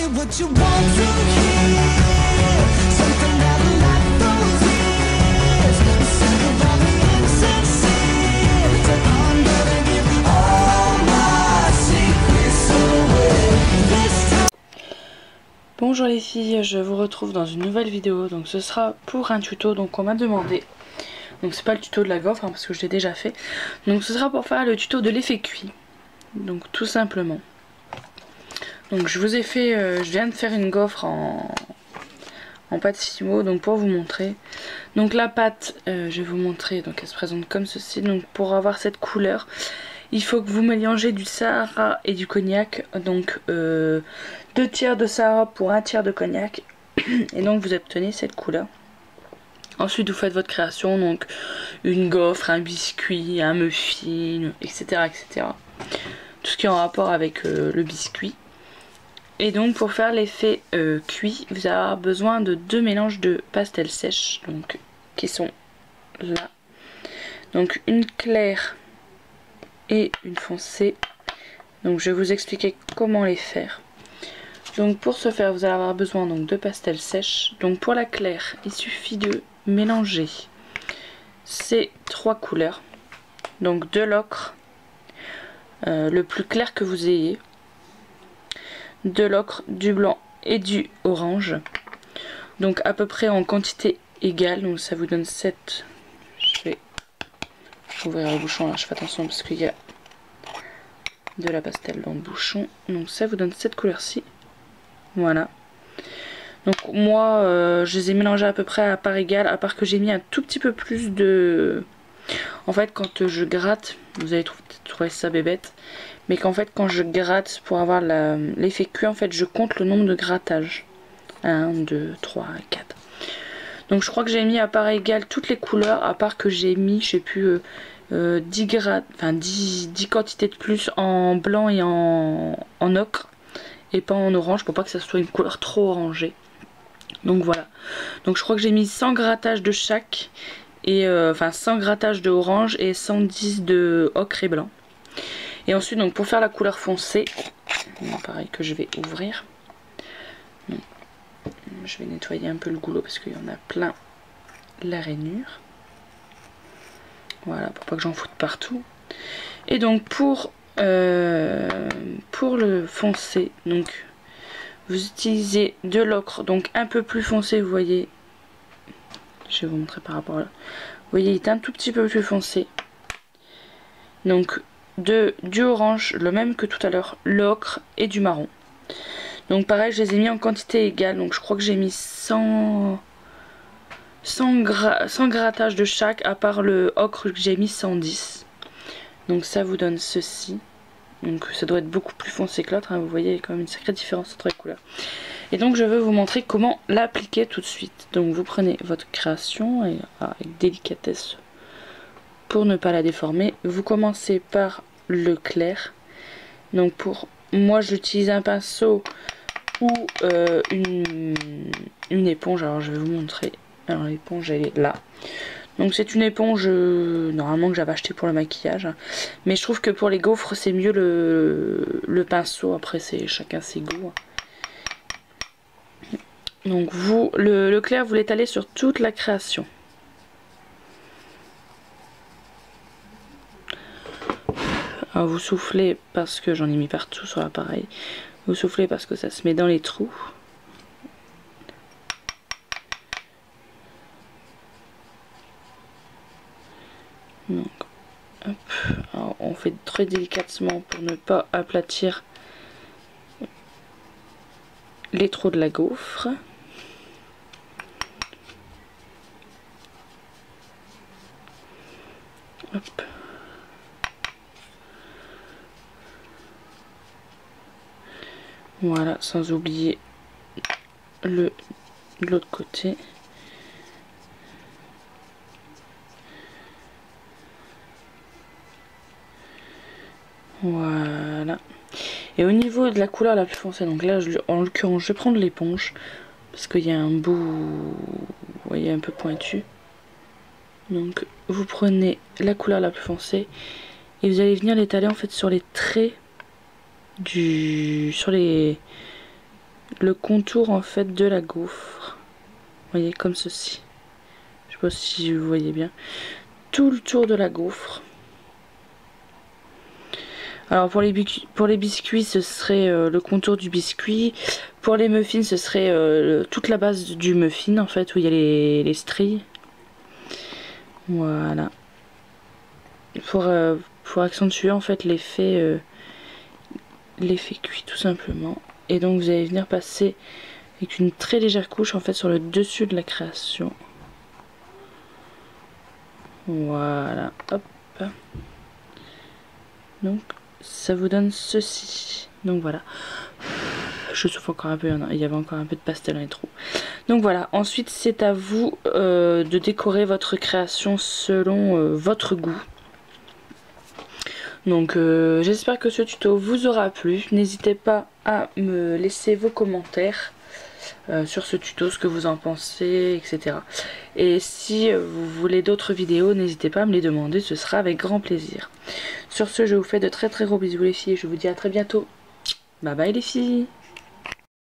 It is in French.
hear what you want to hear. Something that'll light those ears. Sick of all the insincere. I'm gonna give all my secrets away this time. Bonjour les filles, je vous retrouve dans une nouvelle vidéo. Donc ce sera pour un tuto, donc on m'a demandé. Donc c'est pas le tuto de la gaufre parce que je l'ai déjà fait. Donc ce sera pour faire le tuto de l'effet cuit. Donc tout simplement. Donc je vous ai fait, je viens de faire une gaufre en pâte Fimo, donc pour vous montrer. Donc la pâte, je vais vous montrer, donc elle se présente comme ceci. Donc pour avoir cette couleur, il faut que vous mélangez du Sahara et du cognac. Donc 2 tiers de Sahara pour 1 tiers de cognac. Et donc vous obtenez cette couleur. Ensuite vous faites votre création, donc une gaufre, un biscuit, un muffin, etc. etc. Tout ce qui est en rapport avec le biscuit. Et donc pour faire l'effet cuit, vous allez avoir besoin de 2 mélanges de pastel sèche, donc qui sont là. Donc une claire et une foncée. Donc je vais vous expliquer comment les faire. Donc pour ce faire, vous allez avoir besoin donc de pastel sèche. Donc pour la claire, il suffit de mélanger ces 3 couleurs. Donc de l'ocre, le plus clair que vous ayez, de l'ocre, du blanc et du orange. Donc à peu près en quantité égale. Donc ça vous donne 7. Je vais ouvrir le bouchon là, je fais attention parce qu'il y a de la pastel dans le bouchon. Donc ça vous donne cette couleur-ci. Voilà. Donc moi je les ai mélangés à peu près à part égale, à part que j'ai mis un tout petit peu plus de... En fait quand je gratte, vous allez trouver ça bébête, mais qu'en fait quand je gratte pour avoir l'effet cuit, en fait je compte le nombre de grattages. 1, 2, 3, 4. Donc je crois que j'ai mis à part égale toutes les couleurs, à part que j'ai mis, je sais plus, 10 quantités de plus en blanc et en ocre, et pas en orange, pour pas que ça soit une couleur trop orangée. Donc voilà. Donc je crois que j'ai mis 100 grattages de chaque, et 100 grattages de orange et 110 de ocre et blanc. Et ensuite donc pour faire la couleur foncée, pareil que je vais ouvrir. Donc, je vais nettoyer un peu le goulot parce qu'il y en a plein la rainure. Voilà, pour pas que j'en foute partout. Et donc pour le foncé, donc vous utilisez de l'ocre, donc un peu plus foncé, vous voyez. Je vais vous montrer par rapport à là. Vous voyez, il est un tout petit peu plus foncé. Donc du orange, le même que tout à l'heure, l'ocre et du marron. Donc pareil, je les ai mis en quantité égale. Donc je crois que j'ai mis 100 grattages de chaque, à part le ocre que j'ai mis 110. Donc ça vous donne ceci. Donc ça doit être beaucoup plus foncé que l'autre, hein. Vous voyez, il y a quand même une sacrée différence entre les couleurs. Et donc je vais vous montrer comment l'appliquer tout de suite. Donc vous prenez votre création et avec délicatesse pour ne pas la déformer. Vous commencez par le clair. Donc pour moi j'utilise un pinceau ou une éponge. Alors je vais vous montrer. Alors l'éponge elle est là. Donc c'est une éponge normalement que j'avais acheté pour le maquillage. Mais je trouve que pour les gaufres c'est mieux le pinceau. Après c'est chacun ses goûts. Donc vous, le clair vous l'étalez sur toute la création. Alors vous soufflez parce que j'en ai mis partout sur l'appareil. Vous soufflez parce que ça se met dans les trous. Donc, hop. Alors, on fait très délicatement pour ne pas aplatir les trous de la gaufre. Hop. Voilà, sans oublier de l'autre côté. Voilà. Et au niveau de la couleur la plus foncée, donc là en l'occurrence je vais prendre l'éponge parce qu'il y a un bout, vous voyez, un peu pointu. Donc vous prenez la couleur la plus foncée et vous allez venir l'étaler en fait sur les traits sur les le contour en fait de la gaufre. Vous voyez, comme ceci. Je sais pas si vous voyez bien. Tout le tour de la gaufre. Alors pour les biscuits, ce serait le contour du biscuit. Pour les muffins, ce serait toute la base du muffin en fait, où il y a les stries. Voilà. Pour accentuer en fait l'effet cuit tout simplement. Et donc vous allez venir passer avec une très légère couche en fait sur le dessus de la création. Voilà, hop. Donc ça vous donne ceci. Donc voilà. Je souffle encore un peu, il y avait encore un peu de pastel dans les trous. Donc voilà, ensuite c'est à vous de décorer votre création selon votre goût. Donc j'espère que ce tuto vous aura plu. N'hésitez pas à me laisser vos commentaires sur ce tuto, ce que vous en pensez, etc. Et si vous voulez d'autres vidéos, n'hésitez pas à me les demander, ce sera avec grand plaisir. Sur ce, je vous fais de très gros bisous les filles et je vous dis à très bientôt. Bye bye les filles.